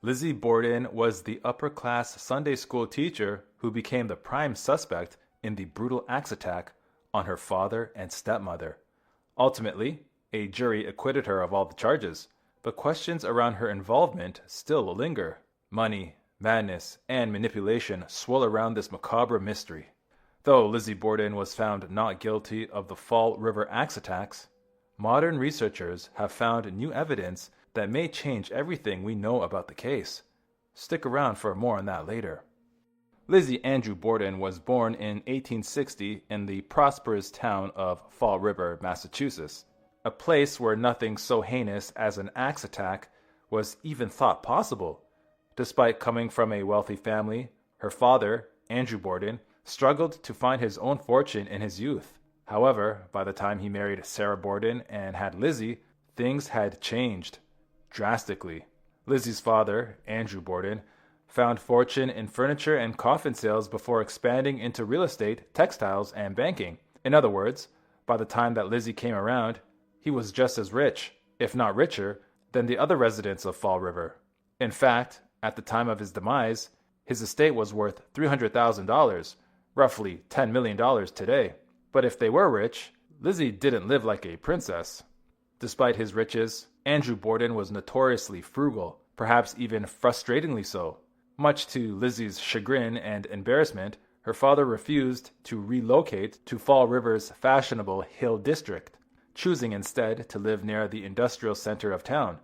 Lizzie Borden was the upper-class Sunday school teacher who became the prime suspect in the brutal axe attack on her father and stepmother. Ultimately, a jury acquitted her of all the charges, but questions around her involvement still linger. Money, madness, and manipulation swirl around this macabre mystery. Though Lizzie Borden was found not guilty of the Fall River axe attacks, modern researchers have found new evidence that may change everything we know about the case. Stick around for more on that later. Lizzie Andrew Borden was born in 1860 in the prosperous town of Fall River, Massachusetts, a place where nothing so heinous as an axe attack was even thought possible. Despite coming from a wealthy family, her father, Andrew Borden, struggled to find his own fortune in his youth. However, by the time he married Sarah Borden and had Lizzie, things had changed drastically. Lizzie's father, Andrew Borden, found fortune in furniture and coffin sales before expanding into real estate, textiles, and banking. In other words, by the time that Lizzie came around, he was just as rich, if not richer, than the other residents of Fall River. In fact, at the time of his demise, his estate was worth $300,000, roughly $10 million today. But if they were rich, Lizzie didn't live like a princess. Despite his riches, Andrew Borden was notoriously frugal, perhaps even frustratingly so. Much to Lizzie's chagrin and embarrassment, her father refused to relocate to Fall River's fashionable Hill District, choosing instead to live near the industrial center of town.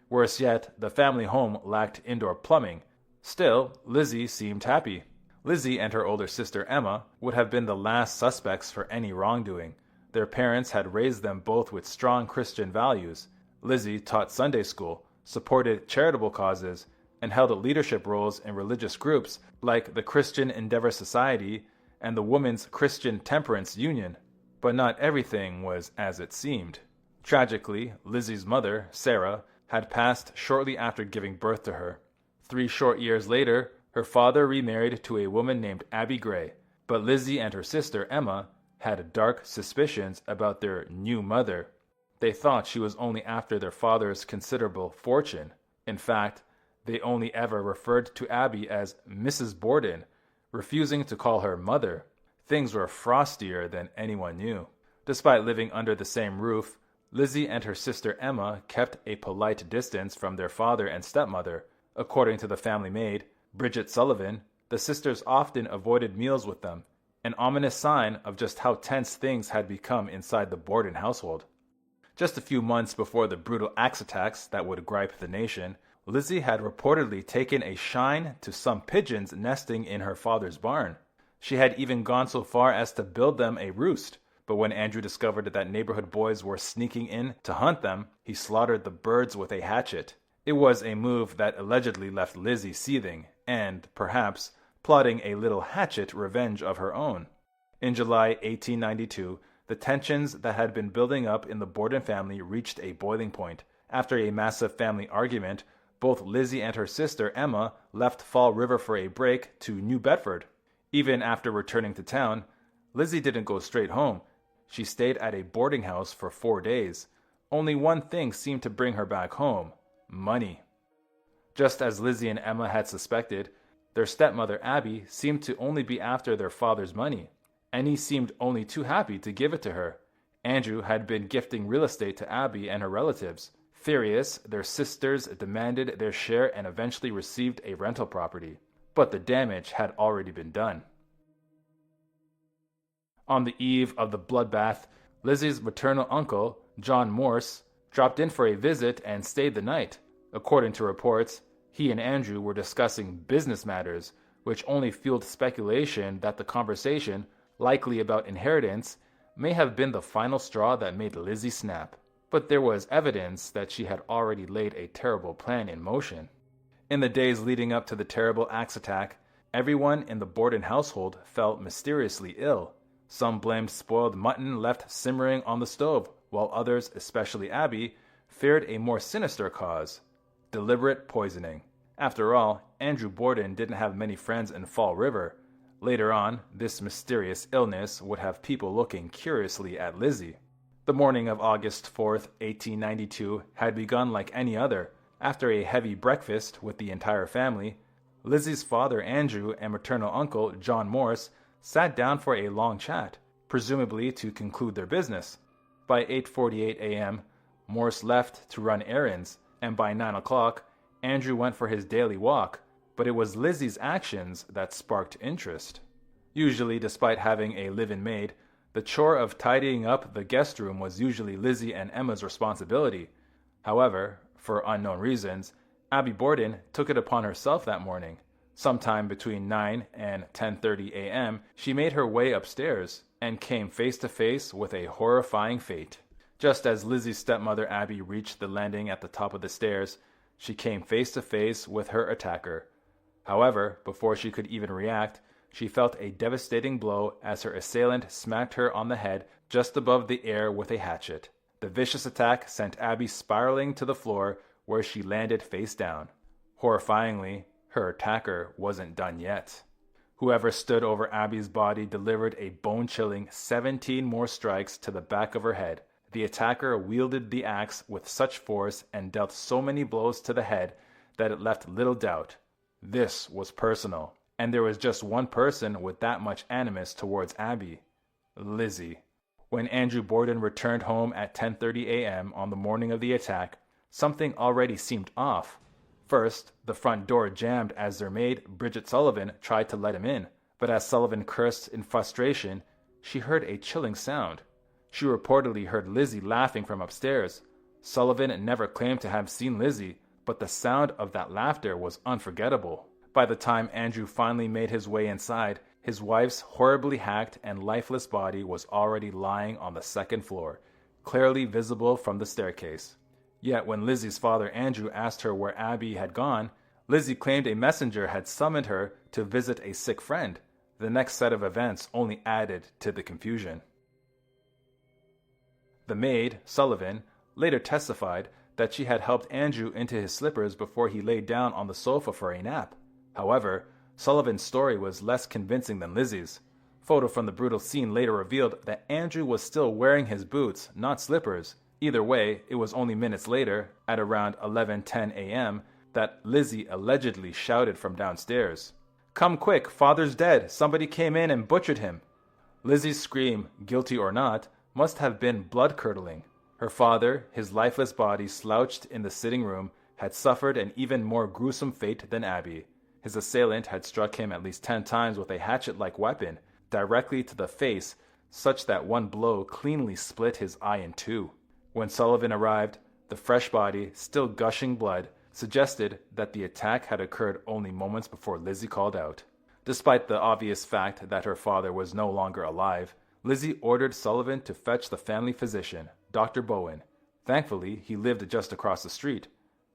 Worse yet, the family home lacked indoor plumbing. Still, Lizzie seemed happy. Lizzie and her older sister Emma would have been the last suspects for any wrongdoing. Their parents had raised them both with strong Christian values. Lizzie taught Sunday school, supported charitable causes, and held leadership roles in religious groups like the Christian Endeavor Society and the Women's Christian Temperance Union. But not everything was as it seemed. Tragically, Lizzie's mother, Sarah, had passed shortly after giving birth to her. 3 short years later, her father remarried to a woman named Abby Gray, but Lizzie and her sister Emma had dark suspicions about their new mother. They thought she was only after their father's considerable fortune. In fact, they only ever referred to Abby as Mrs. Borden, refusing to call her mother. Things were frostier than anyone knew. Despite living under the same roof, Lizzie and her sister Emma kept a polite distance from their father and stepmother. According to the family maid, Bridget Sullivan, the sisters often avoided meals with them, an ominous sign of just how tense things had become inside the Borden household. Just a few months before the brutal axe attacks that would gripe the nation, Lizzie had reportedly taken a shine to some pigeons nesting in her father's barn. She had even gone so far as to build them a roost, but when Andrew discovered that neighborhood boys were sneaking in to hunt them, he slaughtered the birds with a hatchet. It was a move that allegedly left Lizzie seething and, perhaps, plotting a little hatchet revenge of her own. In July 1892, the tensions that had been building up in the Borden family reached a boiling point. After a massive family argument, both Lizzie and her sister Emma left Fall River for a break to New Bedford. Even after returning to town, Lizzie didn't go straight home. She stayed at a boarding house for 4 days. Only one thing seemed to bring her back home: money. Just as Lizzie and Emma had suspected, their stepmother Abby seemed to only be after their father's money, and he seemed only too happy to give it to her. Andrew had been gifting real estate to Abby and her relatives. Furious, their sisters demanded their share and eventually received a rental property. But the damage had already been done. On the eve of the bloodbath, Lizzie's maternal uncle, John Morse, dropped in for a visit and stayed the night. According to reports, he and Andrew were discussing business matters, which only fueled speculation that the conversation, likely about inheritance, may have been the final straw that made Lizzie snap. But there was evidence that she had already laid a terrible plan in motion. In the days leading up to the terrible axe attack, everyone in the Borden household felt mysteriously ill. Some blamed spoiled mutton left simmering on the stove, while others, especially Abby, feared a more sinister cause: deliberate poisoning. After all, Andrew Borden didn't have many friends in Fall River. Later on, this mysterious illness would have people looking curiously at Lizzie. The morning of August 4th, 1892, had begun like any other. After a heavy breakfast with the entire family, Lizzie's father Andrew and maternal uncle John Morse sat down for a long chat, presumably to conclude their business. By 8:48 a.m., Morse left to run errands, and by 9 o'clock, Andrew went for his daily walk, but it was Lizzie's actions that sparked interest. Usually, despite having a live-in maid, the chore of tidying up the guest room was usually Lizzie and Emma's responsibility. However, for unknown reasons, Abby Borden took it upon herself that morning. Sometime between 9 and 10:30 a.m., she made her way upstairs and came face to face with a horrifying fate. Just as Lizzie's stepmother Abby reached the landing at the top of the stairs, she came face to face with her attacker. However, before she could even react, she felt a devastating blow as her assailant smacked her on the head just above the ear with a hatchet. The vicious attack sent Abby spiraling to the floor, where she landed face down. Horrifyingly, her attacker wasn't done yet. Whoever stood over Abby's body delivered a bone-chilling 17 more strikes to the back of her head. The attacker wielded the axe with such force and dealt so many blows to the head that it left little doubt. This was personal, and there was just one person with that much animus towards Abby: Lizzie. When Andrew Borden returned home at 10:30 a.m. on the morning of the attack, something already seemed off. First, the front door jammed as their maid, Bridget Sullivan, tried to let him in, but as Sullivan cursed in frustration, she heard a chilling sound. She reportedly heard Lizzie laughing from upstairs. Sullivan never claimed to have seen Lizzie, but the sound of that laughter was unforgettable. By the time Andrew finally made his way inside, his wife's horribly hacked and lifeless body was already lying on the second floor, clearly visible from the staircase. Yet when Lizzie's father Andrew asked her where Abby had gone, Lizzie claimed a messenger had summoned her to visit a sick friend. The next set of events only added to the confusion. The maid, Sullivan, later testified that she had helped Andrew into his slippers before he laid down on the sofa for a nap. However, Sullivan's story was less convincing than Lizzie's. Photo from the brutal scene later revealed that Andrew was still wearing his boots, not slippers. Either way, it was only minutes later, at around 11:10 a.m., that Lizzie allegedly shouted from downstairs, "Come quick, father's dead, somebody came in and butchered him." Lizzie's scream, guilty or not, must have been blood-curdling. Her father, his lifeless body slouched in the sitting room, had suffered an even more gruesome fate than Abby. His assailant had struck him at least 10 times with a hatchet-like weapon, directly to the face, such that one blow cleanly split his eye in two. When Sullivan arrived, the fresh body, still gushing blood, suggested that the attack had occurred only moments before Lizzie called out. Despite the obvious fact that her father was no longer alive, Lizzie ordered Sullivan to fetch the family physician, Dr. Bowen. Thankfully, he lived just across the street.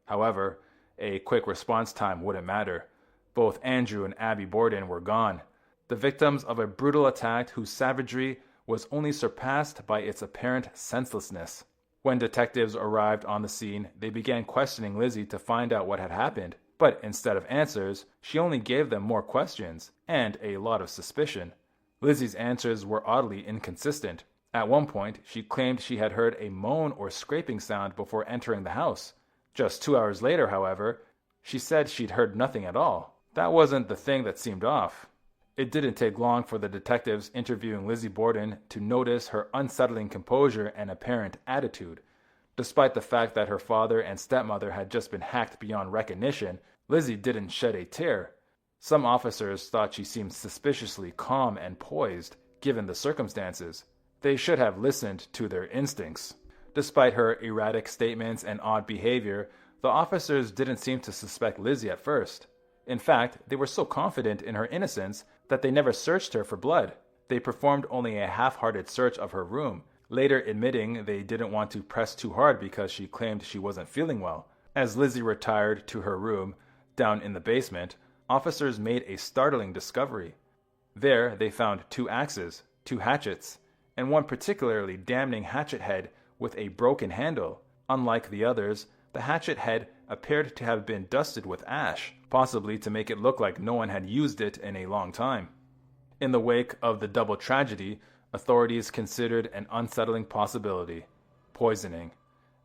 However, a quick response time wouldn't matter. Both Andrew and Abby Borden were gone, the victims of a brutal attack whose savagery was only surpassed by its apparent senselessness. When detectives arrived on the scene, they began questioning Lizzie to find out what had happened, but instead of answers, she only gave them more questions and a lot of suspicion. Lizzie's answers were oddly inconsistent. At one point, she claimed she had heard a moan or scraping sound before entering the house. Just 2 hours later, however, she said she'd heard nothing at all. That wasn't the thing that seemed off. It didn't take long for the detectives interviewing Lizzie Borden to notice her unsettling composure and apparent attitude. Despite the fact that her father and stepmother had just been hacked beyond recognition, Lizzie didn't shed a tear. Some officers thought she seemed suspiciously calm and poised, given the circumstances. They should have listened to their instincts. Despite her erratic statements and odd behavior, the officers didn't seem to suspect Lizzie at first. In fact, they were so confident in her innocence that they never searched her for blood. They performed only a half-hearted search of her room, later admitting they didn't want to press too hard because she claimed she wasn't feeling well. As Lizzie retired to her room, down in the basement, officers made a startling discovery. There, they found 2 axes, 2 hatchets, and one particularly damning hatchet head with a broken handle. Unlike the others, the hatchet head appeared to have been dusted with ash, possibly to make it look like no one had used it in a long time. In the wake of the double tragedy, authorities considered an unsettling possibility: poisoning.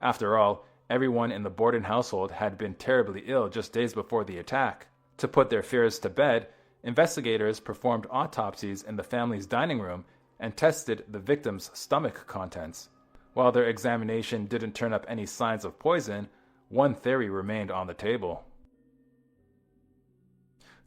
After all, Everyone in the Borden household had been terribly ill just days before the attack. To put their fears to bed, investigators performed autopsies in the family's dining room and tested the victim's stomach contents. While their examination didn't turn up any signs of poison, one theory remained on the table.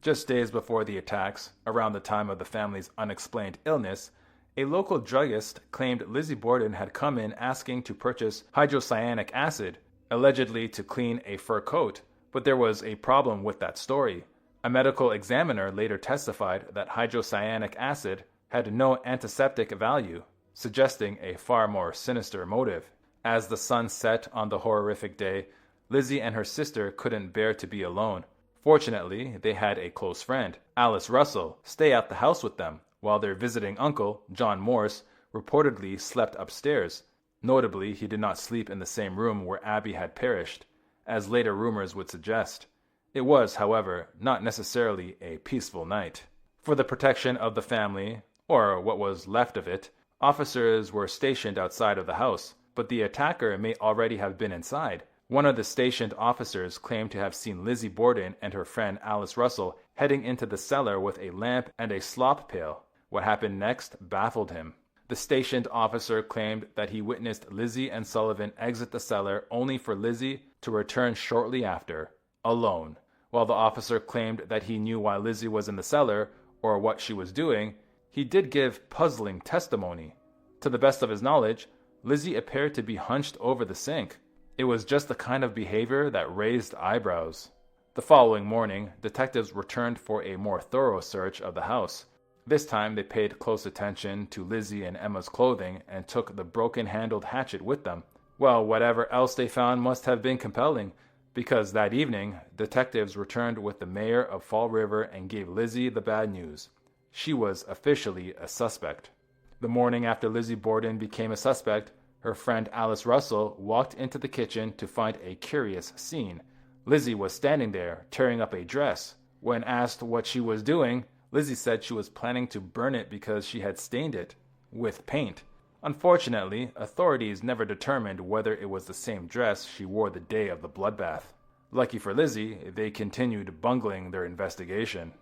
Just days before the attacks, around the time of the family's unexplained illness, a local druggist claimed Lizzie Borden had come in asking to purchase hydrocyanic acid, allegedly to clean a fur coat, but there was a problem with that story. A medical examiner later testified that hydrocyanic acid had no antiseptic value, suggesting a far more sinister motive. As the sun set on the horrific day, Lizzie and her sister couldn't bear to be alone. Fortunately, they had a close friend, Alice Russell, stay at the house with them, while their visiting uncle, John Morse, reportedly slept upstairs. Notably, he did not sleep in the same room where Abby had perished, as later rumors would suggest. It was, however, not necessarily a peaceful night. For the protection of the family, or what was left of it, officers were stationed outside of the house, but the attacker may already have been inside. One of the stationed officers claimed to have seen Lizzie Borden and her friend Alice Russell heading into the cellar with a lamp and a slop pail. What happened next baffled him. The stationed officer claimed that he witnessed Lizzie and Sullivan exit the cellar only for Lizzie to return shortly after, alone. While the officer claimed that he knew why Lizzie was in the cellar or what she was doing, he did give puzzling testimony. To the best of his knowledge, Lizzie appeared to be hunched over the sink. It was just the kind of behavior that raised eyebrows. The following morning, detectives returned for a more thorough search of the house. This time they paid close attention to Lizzie and Emma's clothing and took the broken-handled hatchet with them. Well, whatever else they found must have been compelling, because that evening, detectives returned with the mayor of Fall River and gave Lizzie the bad news. She was officially a suspect. The morning after Lizzie Borden became a suspect, her friend Alice Russell walked into the kitchen to find a curious scene. Lizzie was standing there, tearing up a dress. When asked what she was doing, Lizzie said she was planning to burn it because she had stained it with paint. Unfortunately, authorities never determined whether it was the same dress she wore the day of the bloodbath. Lucky for Lizzie, they continued bungling their investigation.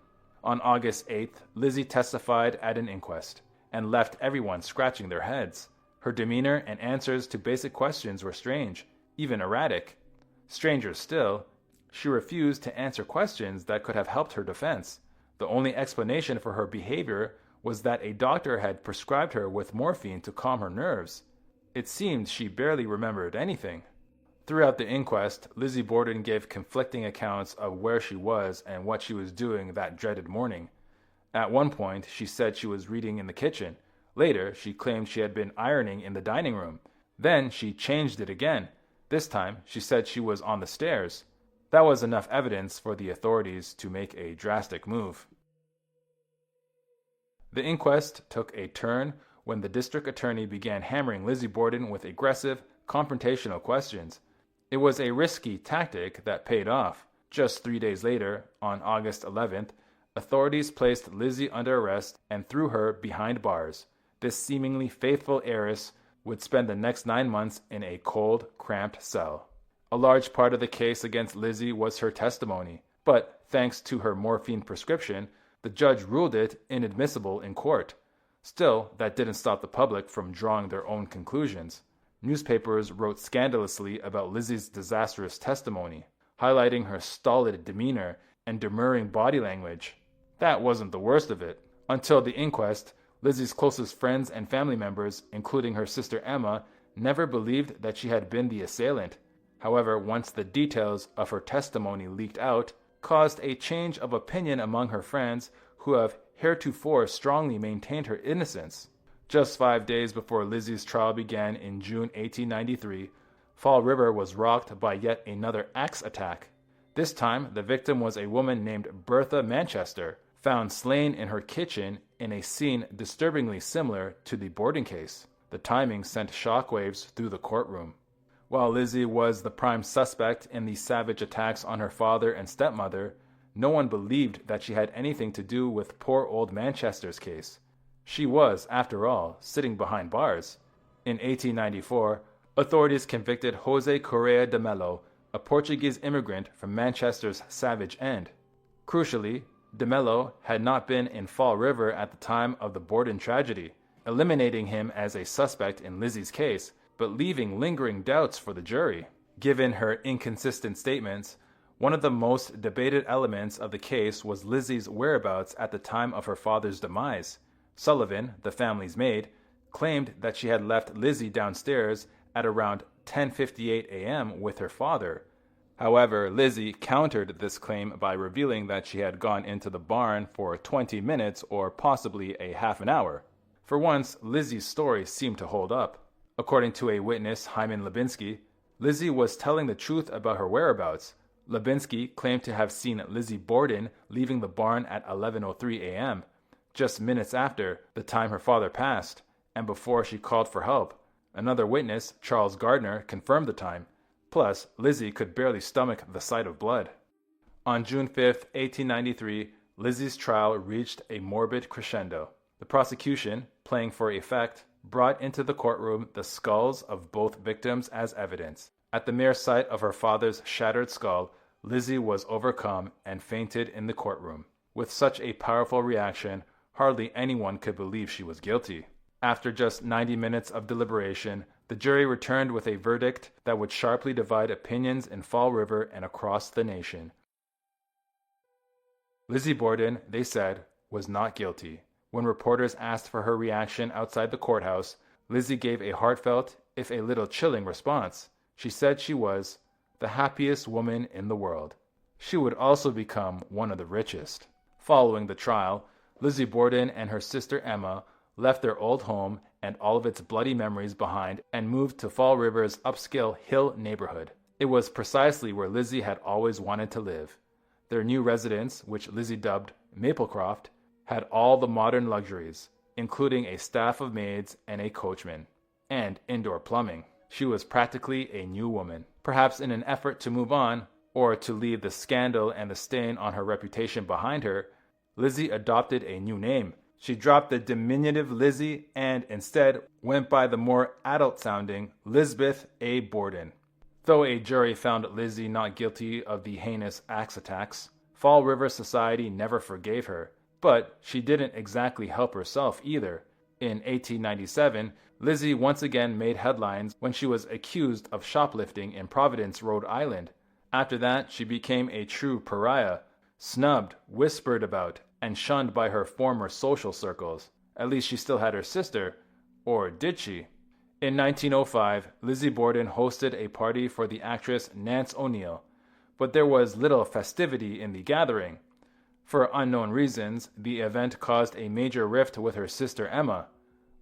On August 8th, Lizzie testified at an inquest and left everyone scratching their heads. Her demeanor and answers to basic questions were strange, even erratic. Stranger still, she refused to answer questions that could have helped her defense. The only explanation for her behavior was that a doctor had prescribed her with morphine to calm her nerves. It seemed she barely remembered anything. Throughout the inquest, Lizzie Borden gave conflicting accounts of where she was and what she was doing that dreaded morning. At one point, she said she was reading in the kitchen. Later, she claimed she had been ironing in the dining room. Then she changed it again. This time, she said she was on the stairs. That was enough evidence for the authorities to make a drastic move. The inquest took a turn when the district attorney began hammering Lizzie Borden with aggressive, confrontational questions. It was a risky tactic that paid off. Just 3 days later, on August 11th, authorities placed Lizzie under arrest and threw her behind bars. This seemingly faithful heiress would spend the next 9 months in a cold, cramped cell. A large part of the case against Lizzie was her testimony, but thanks to her morphine prescription, the judge ruled it inadmissible in court. Still, that didn't stop the public from drawing their own conclusions. Newspapers wrote scandalously about Lizzie's disastrous testimony, highlighting her stolid demeanor and demurring body language. That wasn't the worst of it. Until the inquest, Lizzie's closest friends and family members, including her sister Emma, never believed that she had been the assailant. However, once the details of her testimony leaked out, caused a change of opinion among her friends who have heretofore strongly maintained her innocence. Just 5 days before Lizzie's trial began in June 1893, Fall River was rocked by yet another axe attack. This time, the victim was a woman named Bertha Manchester, found slain in her kitchen in a scene disturbingly similar to the Borden case. The timing sent shockwaves through the courtroom. While Lizzie was the prime suspect in the savage attacks on her father and stepmother, no one believed that she had anything to do with poor old Manchester's case. She was, after all, sitting behind bars. In 1894, Authorities convicted Jose Correa de Mello, a Portuguese immigrant from Manchester's Savage End. Crucially, de Mello had not been in Fall River at the time of the Borden tragedy, eliminating him as a suspect in Lizzie's case, but leaving lingering doubts for the jury. Given her inconsistent statements, one of the most debated elements of the case was Lizzie's whereabouts at the time of her father's demise. Sullivan, the family's maid, claimed that she had left Lizzie downstairs at around 10:58 a.m. with her father. However, Lizzie countered this claim by revealing that she had gone into the barn for 20 minutes or possibly a half an hour. For once, Lizzie's story seemed to hold up. According to a witness, Hyman Lubinsky, Lizzie was telling the truth about her whereabouts. Lubinsky claimed to have seen Lizzie Borden leaving the barn at 11:03 a.m., just minutes after the time her father passed, and before she called for help. Another witness, Charles Gardner, confirmed the time. Plus, Lizzie could barely stomach the sight of blood. On June 5, 1893, Lizzie's trial reached a morbid crescendo. The prosecution, playing for effect, brought into the courtroom the skulls of both victims as evidence. At the mere sight of her father's shattered skull, Lizzie was overcome and fainted in the courtroom. With such a powerful reaction, hardly anyone could believe she was guilty. After just 90 minutes of deliberation, the jury returned with a verdict that would sharply divide opinions in Fall River and across the nation. Lizzie Borden, they said, was not guilty. When reporters asked for her reaction outside the courthouse, Lizzie gave a heartfelt, if a little chilling, response. She said she was the happiest woman in the world. She would also become one of the richest. Following the trial, Lizzie Borden and her sister Emma left their old home and all of its bloody memories behind and moved to Fall River's upscale Hill neighborhood. It was precisely where Lizzie had always wanted to live. Their new residence, which Lizzie dubbed Maplecroft, had all the modern luxuries, including a staff of maids and a coachman, and indoor plumbing. She was practically a new woman. Perhaps in an effort to move on, or to leave the scandal and the stain on her reputation behind her, Lizzie adopted a new name. She dropped the diminutive Lizzie and instead went by the more adult-sounding Lisbeth A. Borden. Though a jury found Lizzie not guilty of the heinous axe attacks, Fall River society never forgave her. But she didn't exactly help herself either. In 1897, Lizzie once again made headlines when she was accused of shoplifting in Providence, Rhode Island. After that, she became a true pariah, snubbed, whispered about, and shunned by her former social circles. At least she still had her sister. Or did she? In 1905, Lizzie Borden hosted a party for the actress Nance O'Neill, but there was little festivity in the gathering. For unknown reasons, the event caused a major rift with her sister Emma.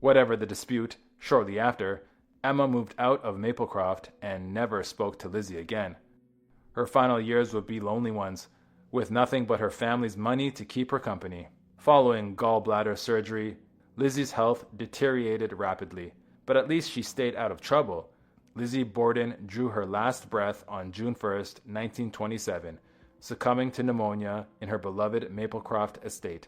Whatever the dispute, shortly after, Emma moved out of Maplecroft and never spoke to Lizzie again. Her final years would be lonely ones, with nothing but her family's money to keep her company. Following gallbladder surgery, Lizzie's health deteriorated rapidly, but at least she stayed out of trouble. Lizzie Borden drew her last breath on June 1st, 1927, succumbing to pneumonia in her beloved Maplecroft estate.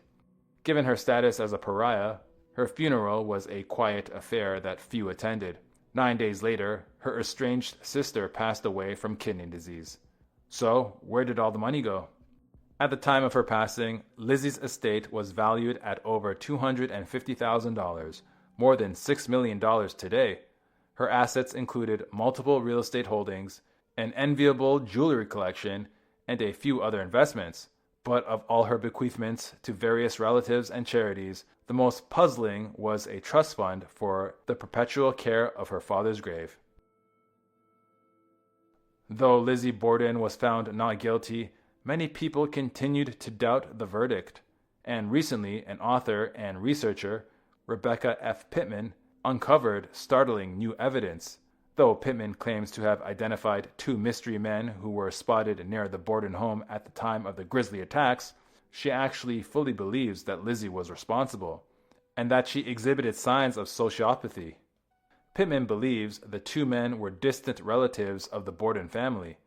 Given her status as a pariah, her funeral was a quiet affair that few attended. 9 days later, her estranged sister passed away from kidney disease. So, where did all the money go? At the time of her passing, Lizzie's estate was valued at over $250,000, more than $6 million today. Her assets included multiple real estate holdings, an enviable jewelry collection, and a few other investments. But of all her bequeathments to various relatives and charities, the most puzzling was a trust fund for the perpetual care of her father's grave. Though Lizzie Borden was found not guilty, many people continued to doubt the verdict, and recently an author and researcher, Rebecca F. Pittman, uncovered startling new evidence. Though Pittman claims to have identified 2 mystery men who were spotted near the Borden home at the time of the grisly attacks, she actually fully believes that Lizzie was responsible, and that she exhibited signs of sociopathy. Pittman believes the 2 men were distant relatives of the Borden family,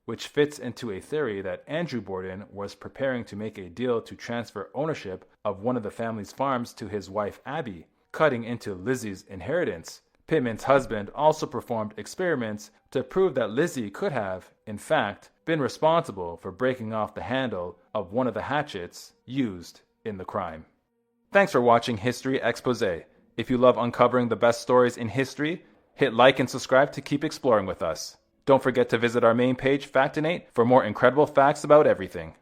which fits into a theory that Andrew Borden was preparing to make a deal to transfer ownership of one of the family's farms to his wife Abby, cutting into Lizzie's inheritance. Pittman's husband also performed experiments to prove that Lizzie could have, in fact, been responsible for breaking off the handle of one of the hatchets used in the crime. Thanks for watching History Exposé. If you love uncovering the best stories in history, hit like and subscribe to keep exploring with us. Don't forget to visit our main page, Factinate, for more incredible facts about everything.